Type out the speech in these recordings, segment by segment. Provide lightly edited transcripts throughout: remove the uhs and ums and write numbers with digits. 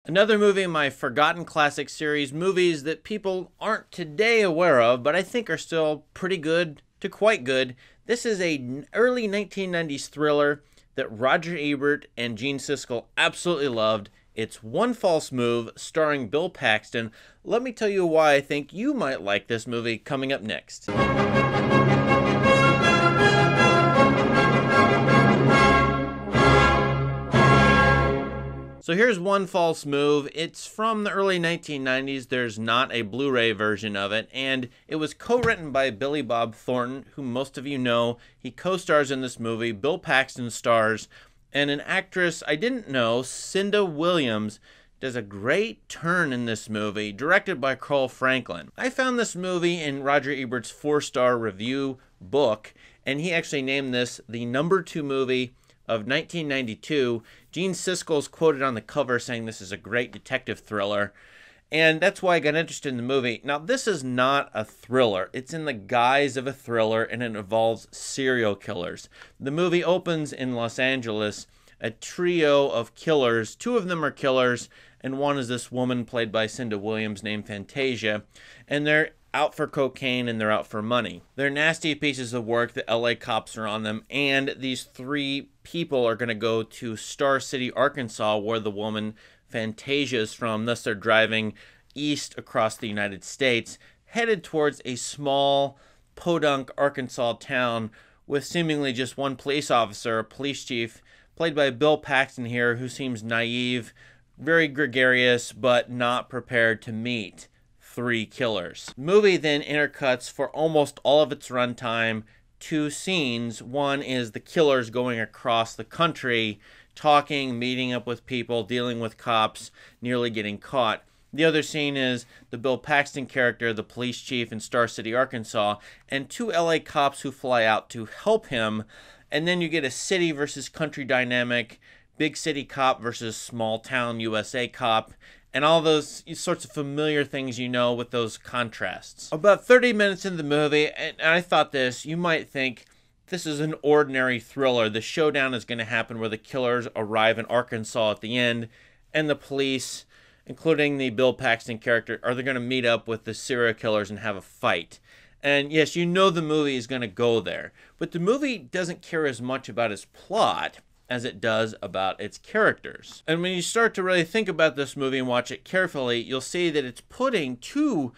Another movie in my Forgotten Classic series, movies that people aren't today aware of, but I think are still pretty good to quite good. This is a early 1990s thriller that Roger Ebert and Gene Siskel absolutely loved. It's One False Move, starring Bill Paxton. Let me tell you why I think you might like this movie coming up next. So here's One False Move. It's from the early 1990s. There's not a Blu-ray version of it, and it was co-written by Billy Bob Thornton, who most of you know. He co-stars in this movie. Bill Paxton stars, and an actress I didn't know, Cynda Williams, does a great turn in this movie, directed by Carl Franklin. I found this movie in Roger Ebert's 4-star review book, and he actually named this the #2 movie of 1992. Gene Siskel's quoted on the cover saying this is a great detective thriller, and that's why I got interested in the movie. Now, this is not a thriller. It's in the guise of a thriller, and it involves serial killers. The movie opens in Los Angeles, a trio of killers. 2 of them are killers, and one is this woman played by Cynda Williams named Fantasia, and they're out for cocaine and they're out for money. They're nasty pieces of work. The LA cops are on them, and these 3 people are going to go to Star City, Arkansas, where the woman Fantasia is from. Thus, they're driving east across the United States, headed towards a small podunk Arkansas town with seemingly just one police officer, a police chief, played by Bill Paxton here, who seems naive, very gregarious, but not prepared to meet 3 killers. The movie then intercuts for almost all of its runtime 2 scenes. One is the killers going across the country, talking, meeting up with people, dealing with cops, nearly getting caught. The other scene is the Bill Paxton character, the police chief in Star City, Arkansas, and 2 LA cops who fly out to help him. And then you get a city versus country dynamic, big city cop versus small town USA cop, and all those sorts of familiar things you know with those contrasts. About 30 minutes into the movie, and I thought this, you might think this is an ordinary thriller. The showdown is going to happen where the killers arrive in Arkansas at the end, and the police, including the Bill Paxton character, are they going to meet up with the serial killers and have a fight. And yes, you know the movie is going to go there, but the movie doesn't care as much about its plot as it does about its characters. And when you start to really think about this movie and watch it carefully, you'll see that it's putting 2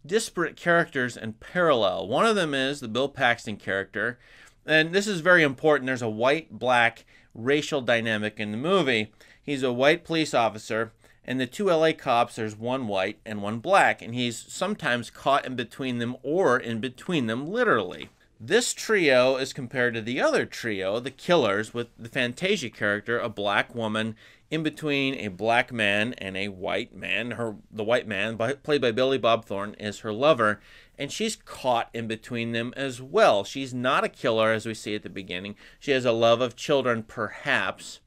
disparate characters in parallel. One of them is the Bill Paxton character, and this is very important. There's a white-black racial dynamic in the movie. He's a white police officer, and the 2 LA cops, there's one white and one black, and he's sometimes caught in between them or in between them literally. This trio is compared to the other trio, the killers, with the Fantasia character, a black woman, in between a black man and a white man. The white man, played by Billy Bob Thornton, is her lover, and she's caught in between them as well. She's not a killer, as we see at the beginning. She has a love of children, perhaps,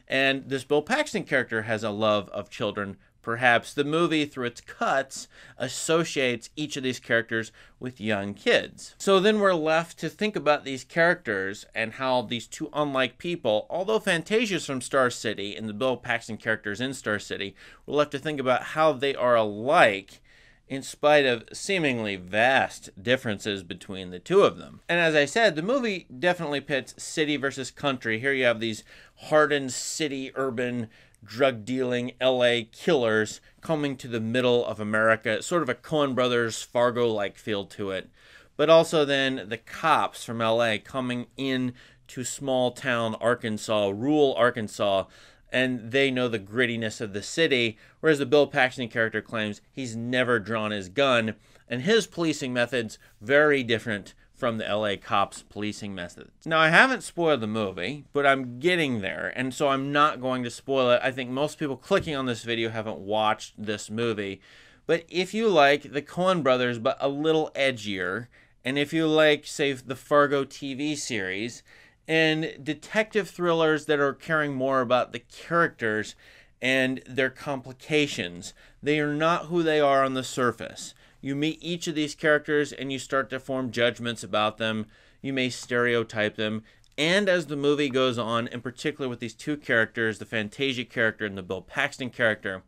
and this Bill Paxton character has a love of children, perhaps. The movie, through its cuts, associates each of these characters with young kids. So then we're left to think about these characters and how these 2 unlike people, although Fantasia's from Star City and the Bill Paxton character is in Star City, we're left to think about how they are alike in spite of seemingly vast differences between the 2 of them. And as I said, the movie definitely pits city versus country. Here you have these hardened city, urban, drug-dealing LA killers coming to the middle of America. Sort of a Coen Brothers Fargo-like feel to it. But also then the cops from LA coming in to small-town Arkansas, rural Arkansas, and they know the grittiness of the city, whereas the Bill Paxton character claims he's never drawn his gun, and his policing methods very different from the LA cops' policing methods. Now, I haven't spoiled the movie, but I'm getting there, and so I'm not going to spoil it. I think most people clicking on this video haven't watched this movie, but if you like the Coen Brothers, but a little edgier, and if you like, say, the Fargo TV series, and detective thrillers that are caring more about the characters and their complications. They are not who they are on the surface. You meet each of these characters and you start to form judgments about them. You may stereotype them. And as the movie goes on, in particular with these 2 characters, the Fantasia character and the Bill Paxton character,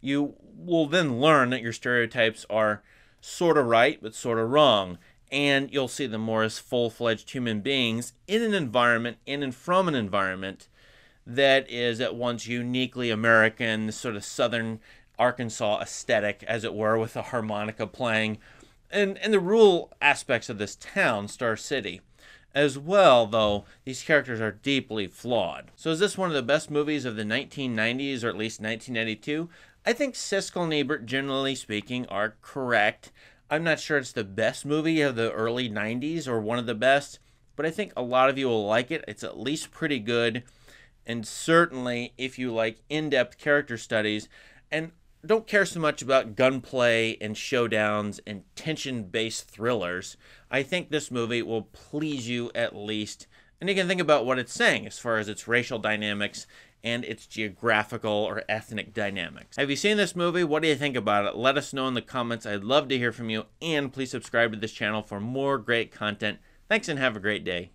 you will then learn that your stereotypes are sort of right, but sort of wrong. And you'll see them more as full-fledged human beings in an environment, in and from an environment that is at once uniquely American, sort of southern Arkansas aesthetic, as it were, with a harmonica playing, and the rural aspects of this town, Star City. As well, though, these characters are deeply flawed. So is this one of the best movies of the 1990s, or at least 1992? I think Siskel and Ebert, generally speaking, are correct. I'm not sure it's the best movie of the early 90s or one of the best, but I think a lot of you will like it. It's at least pretty good. And certainly, if you like in-depth character studies and don't care so much about gunplay and showdowns and tension-based thrillers, I think this movie will please you at least. And you can think about what it's saying as far as its racial dynamics and its geographical or ethnic dynamics. Have you seen this movie? What do you think about it? Let us know in the comments. I'd love to hear from you. And please subscribe to this channel for more great content. Thanks and have a great day.